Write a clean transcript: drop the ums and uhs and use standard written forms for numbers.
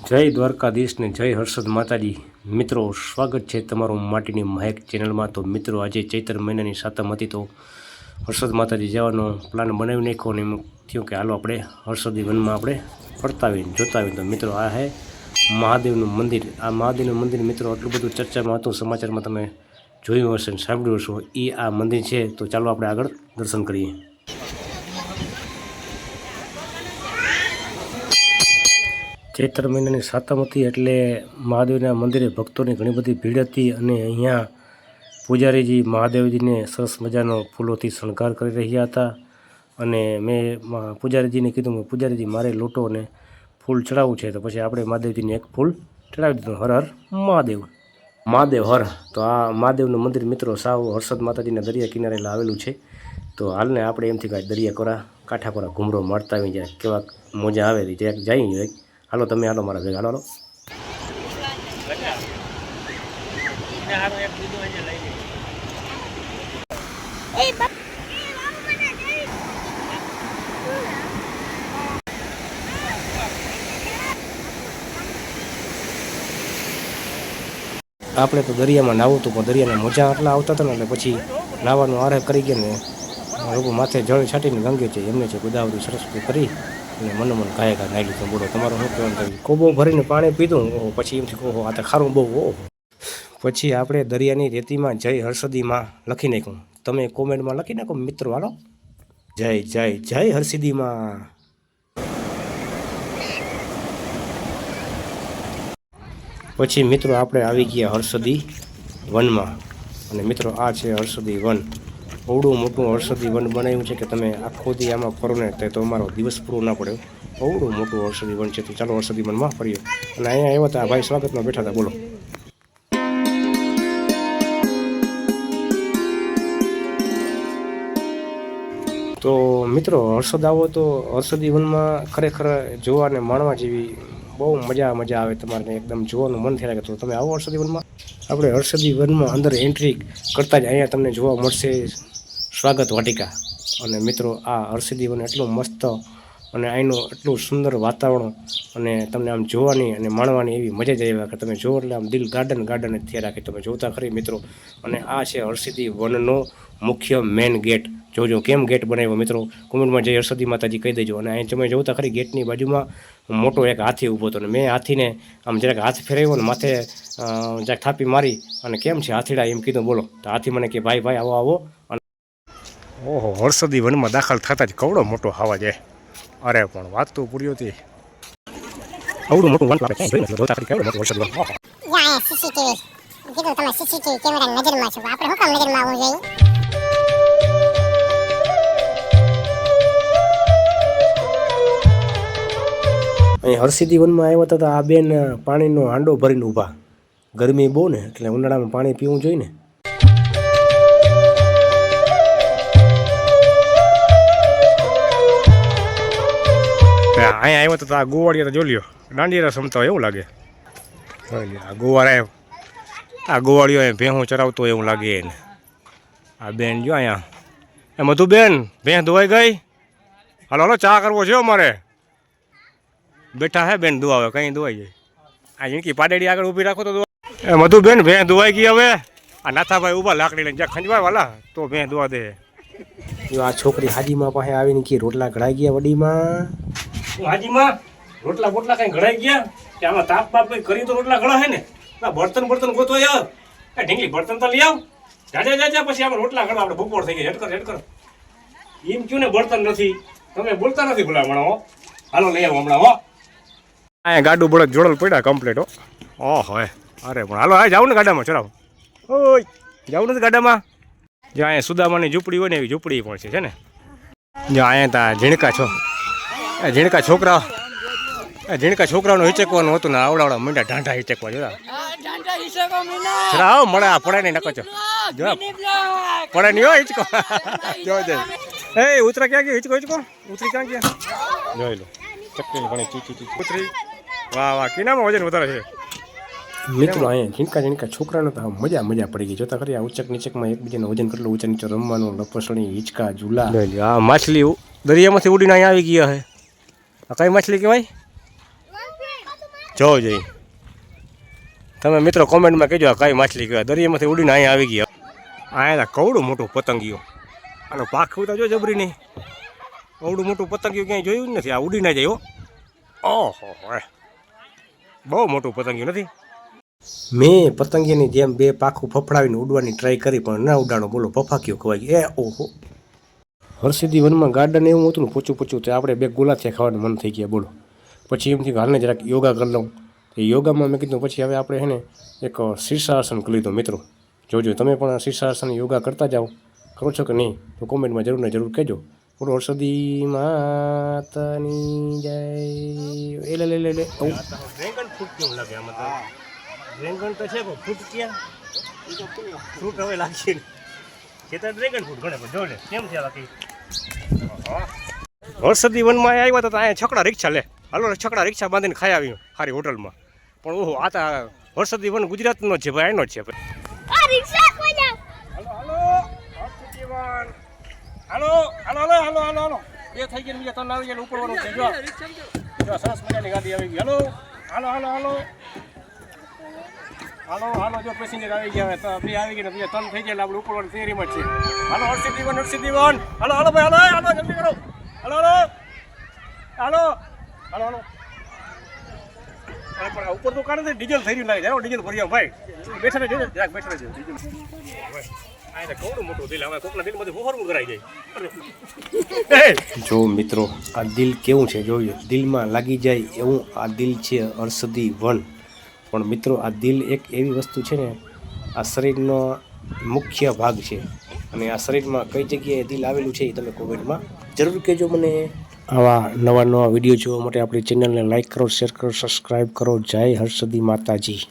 જય દ્વારકાધીશ ને જય હર્ષદ માતાજી। મિત્રો સ્વાગત છે તમારું માટીની મહેક ચેનલમાં। તો મિત્રો આજે ચૈત્ર મહિનાની સાતમ હતી તો હર્ષદ માતાજી જવાનો પ્લાન બનાવી નાખ્યો ને એમ થયું કે હાલો આપણે હર્ષદી વનમાં આપણે ફરતા આવીને જોતા આવીને। તો મિત્રો આ છે મહાદેવનું મંદિર। આ મહાદેવનું મંદિર મિત્રો આટલું બધું ચર્ચામાં હતું, સમાચારમાં તમે જોયું હશે ને સાંભળ્યું હશો, એ આ મંદિર છે। તો ચાલો આપણે આગળ દર્શન કરીએ। ચૈત્ર મહિનાની સાતમ હતી એટલે મહાદેવના મંદિરે ભક્તોની ઘણી બધી ભીડ હતી અને અહીંયા પૂજારીજી મહાદેવજીને સરસ મજાનો ફૂલોથી શણગાર કરી રહ્યા હતા। અને મેં પૂજારીજીને કીધું કે પૂજારીજી મારે લોટો અને ફૂલ ચડાવવું છે, તો પછી આપણે મહાદેવજીને એક ફૂલ ચડાવી દીધું। હર હર મહાદેવ, મહાદેવ હર। તો આ મહાદેવનું મંદિર મિત્રો સાવ હર્ષદ માતાજીના દરિયા કિનારે આવેલું છે। તો હાલને આપણે એમથી કાંઈ દરિયા કોરા કાંઠા કોરા ઘૂમરો મારતા આવી જાય, કેવા મજા આવે જ્યાં જઈએ। હાલો તમે હાલો મારા ભેગા હાલો। આપણે તો દરિયામાં નાવું હતું, પણ દરિયાના મોજા આટલા આવતા હતા ને એટલે પછી નાવાનો આરે કરી ગયા ને લોકો માથે જળ છાંટીને ગંગે છે એમને છે ગોદાવરી સરસ્વતી કરી અને મન ઘાય ઘા નાઈ લીધું। બોલો તમારો શું કહેવાનું? કોબો ભરીને પાણી પીધું, પછી એમથી કહો આ તો ખારું બહુ હો। પછી આપણે દરિયાની રેતીમાં જય હર્ષદીમાં લખી નાખ્યું। તમે કોમેન્ટમાં લખી નાખો મિત્રો, હાલો જય જય જય હર્ષદીમાં। પછી મિત્રો આપણે આવી ગયા હર્ષદી વનમાં અને મિત્રો આ છે હર્ષદી વન। બહુડું મોટું હર્ષદી વન બનાવ્યું છે કે તમે આખો દી આમાં ફરો ને તો અમારો દિવસ પૂરો ના પડે। બહુડું મોટું હર્ષદી વન છે। તો ચાલો હર્ષદી વનમાં ફરીએ। અને અહીંયા આવ્યા હતા ભાઈ સ્વાગતમાં બેઠા હતા, બોલો। તો મિત્રો હર્ષદ આવો તો હર્ષદી વનમાં ખરેખર જોવા અને માણવા જેવી બહુ મજા આવે। તમારે એકદમ જોવાનું મન થયા કે તો તમે આવો હર્ષદી વનમાં। આપણે હર્ષદી વનમાં અંદર એન્ટ્રી કરતાં જ અહીંયા તમને જોવા મળશે સ્વાગત વાટિકા। અને મિત્રો આ હર્ષદી વન એટલું મસ્ત અને અહીંનું એટલું સુંદર વાતાવરણ અને તમને આમ જોવાની અને માણવાની એવી મજા જ આવ્યા કે તમે જો એટલે આમ દિલ ગાર્ડન જ થયા રાખે, તમે જોતા ખરી મિત્રો। અને આ છે હર્ષદી વનનો મુખ્ય મેન ગેટ। જોજો કેમ ગેટ બનાવ્યો મિત્રો, કોમેન્ટમાં જઈ હર્ષદી માતાજી કહી દેજો। અને અહીં તમે જોતા ખરી ગેટની બાજુમાં મોટો એક હાથી ઊભો હતો, અને મેં હાથીને આમ જરાક હાથ ફેરવ્યો ને માથે જરાક થાપી મારી અને કેમ છે હાથીડા એમ કીધું, બોલો। તો હાથી મને કે ભાઈ આવો આવો। ઓહો, હર્ષદી વનમાં દાખલ થતા જ કવડો મોટો હવા જાય। અરે પણ વાત તો પૂરી હતી, આવડું મોટું વન આપણે જોઈ જોતા ખરી કેવડું મોટું હર્ષદી વન। અહીંયા સીસીટીવી કીધું તમે સીસીટીવી કેમેરા નજરમાં છો, આપણે શું કામ નજરમાં આવવું જોઈએ? અહીં હર્ષદી વનમાં આવ્યા હતા આ બેન પાણીનો હાંડો ભરીને ઊભા। ગરમી બહુ ને એટલે ઉનાળામાં પાણી પીવું જોઈએ ને। અહીંયા આવ્યો તો આ ગોવાળિયા તો જોલ્યો દાંડી રસ રમતા હોય એવું લાગે। આ ગોવાળિયો ભેહું ચરાવતો હોય એવું લાગે એને। આ બેન જો અહીંયા એ મધુબેન ભેં ધોવાઈ ગઈ, હાલો હાલો ચા કરવો છે અમારે। બેઠા હે બેન ધોવાવે, કઈ ધોવાઈ જાય। આ જીણકી પાડેડી આગળ ઊભી રાખો તો એ મધુબેન ભેં ધોવાઈ ગઈ હવે। આ નાથાભાઈ ઊભા લાકડી લઈને જ્યાં ખંજવાય વાલા તો ભેં ધોવા દે। જો આ છોકરી હાજીમાં પાસે આવીને કે રોટલા ઘડાઈ ગયા વડીમાં। હાજીમાં રોટલા બોટલા કઈ ઘડાઈ ગયા કે આમાં તાપ બાપ કઈ કરી તો રોટલા ઘડા હે ને? બર્તન ગોતો યાર, ઢીંગલી બર્તન તો લઈ આવ, જાજા પછી આપણે રોટલા ઘડા, આપણે બપોર થઈ ગઈ। હેડ કર એમ ક્યું ને બર્તન નથી, તમે બોલતા નથી ભલામણ હો। હાલો લઈ આવો હમણાં હો। અહીંયા ગાડું બળદ જોડલ પડ્યા કમ્પ્લીટ હો। ઓહો અરે પણ હાલો આ જાવ ને ગાડામાં ચડાવો। ઓય જાવું નથી ગાડામાં? જો અહીંયા સુદામાની ઝૂંપડી હોય ને એવી ઝૂંપડી પણ છે ને। જો અહીંયા તા ઝીણકા છોકરાઓનું હિચકવાનું હતું ને આવડાવડા મીંડા ઢાંઢા હિચકવા જોતા આવો મળે આ પડે નહીં નકો છો જો પડે નહીં હો હિચકો જો એ ઉતરા ક્યાં ગયો હિચકો ઉતરી ક્યાં ગયા જોઈ લો ચકલી ઘણી ચીચી ઉતરી। વાહ કેનામાં વજન વધારે છે મિત્રો। અહીંયા ઝીણકા છોકરાનો તો મજા પડી ગઈ। જોતા ખરી આ ઉચક નીચકમાં એકબીજાનું વજન કેટલું ઊંચા નીચે રમવાનું, લપસણી, હિંચકા, ઝૂલા। આ માછલી દરિયામાંથી ઉડીને અહીંયા આવી ગયા હે। આ કઈ માછલી કહેવાય? જોવો જોઈએ. તમે મિત્રો કોમેન્ટમાં કહેજો આ કઈ માછલી કહેવાય. દરિયામાંથી ઉડીને અહીંયા આવી ગયા. અહીંયા કવડું મોટું પતંગિયું. આનો પાખું તો જો જબરી નહીં. કવડું મોટું પતંગિયું ક્યાંય જોયું જ નથી. આ ઉડી ના જાય હો. ઓહો બહુ મોટું પતંગિયું નથી. મેં પતંગિયાની જેમ બે પાખું ફફડાવીને ઉડવાની ટ્રાય કરી પણ ના ઉડાડો. બોલો ફફાક્યો ખવાઈ ગયો. ઓહો હરસિદ્ધિ વનમાં ગાર્ડન એવું હતું ને પૂછું તો આપણે બે ગુલાથિયા ખાવાનું મન થઈ ગયા. બોલો પછી એમ થયું કે હાલને જરાક યોગા કરી લઉં. એ યોગામાં મેં કીધું પછી હવે આપણે છે ને એક શીર્ષાસન કરી લીધું. મિત્રો જોજો તમે પણ શીર્ષાસન યોગા કરતા જાઓ. કરો છો કે નહીં તો કોમેન્ટમાં જરૂર ને જરૂર કહેજો. બોલો હરસિદ્ધિ માતાની જય. એ લે ડ્રેગન ફ્રૂટ કેવું લાગે આમાં તો? ડ્રેગન તો છે પણ ફ્રૂટ ક્યાં? ફ્રૂટ હવે લાગશે ને ખેતર ડ્રેગન ફ્રૂટ ગણે પણ જો લે કેમ છે બાકી. હરસિદ્ધિ વનમાં આવ્યા તો અહીંયા છકડા રિક્ષા લે હાલો છકડા રિક્ષા બાંધીને ખાઈ આવ્યું સારી હોટલમાં. પણ ઓહો આ તો હરસિદ્ધિ વન ગુજરાતનો જ છે ભાઈ, એનો જ છે ભાઈ. હાલો એ થઈ ગયું બીજા ત્રણ આવી ગયા ઉપરવાનું છે. જો સરસ મજાની ગાડી આવી ગઈ. હાલો જો પેસેન્જર આવી ગયા તો બે આવી ગયા બીજા ત્રણ થઈ ગયા આપણે ઉપરવાની તૈયારીમાં જ છે. હાલો હરસિદ્ધિ વન હાલો ભાઈ હાલો જલ્દી કરો. હાલો પણ ઉપર તો કાઢે ડીઝલ થઈ રહ્યું લાગે. જાઓ ડીઝલ ભરી આવો ભાઈ. બેઠા રહેજો જરાક બેઠા રહેજો. આ કવડું મોટું દિલ હવે કોકના દિલમાંથી ફોફરવું કરાઈ જાય. જો મિત્રો આ દિલ કેવું છે જોયું. દિલમાં લાગી જાય એવું આ દિલ છે હરસિદ્ધિ વન. પણ મિત્રો આ દિલ એક એવી વસ્તુ છે ને આ શરીરનો મુખ્ય ભાગ છે. અને આ શરીરમાં કઈ જગ્યાએ દિલ આવેલું છે એ તમે કોમેન્ટમાં જરૂર કહેજો મને. આવા નવા વિડીયો જોવા માટે આપણી ચેનલને લાઈક કરો, શેર કરો, સબસ્ક્રાઈબ કરો. જય હરસિદ્ધિ માતાજી.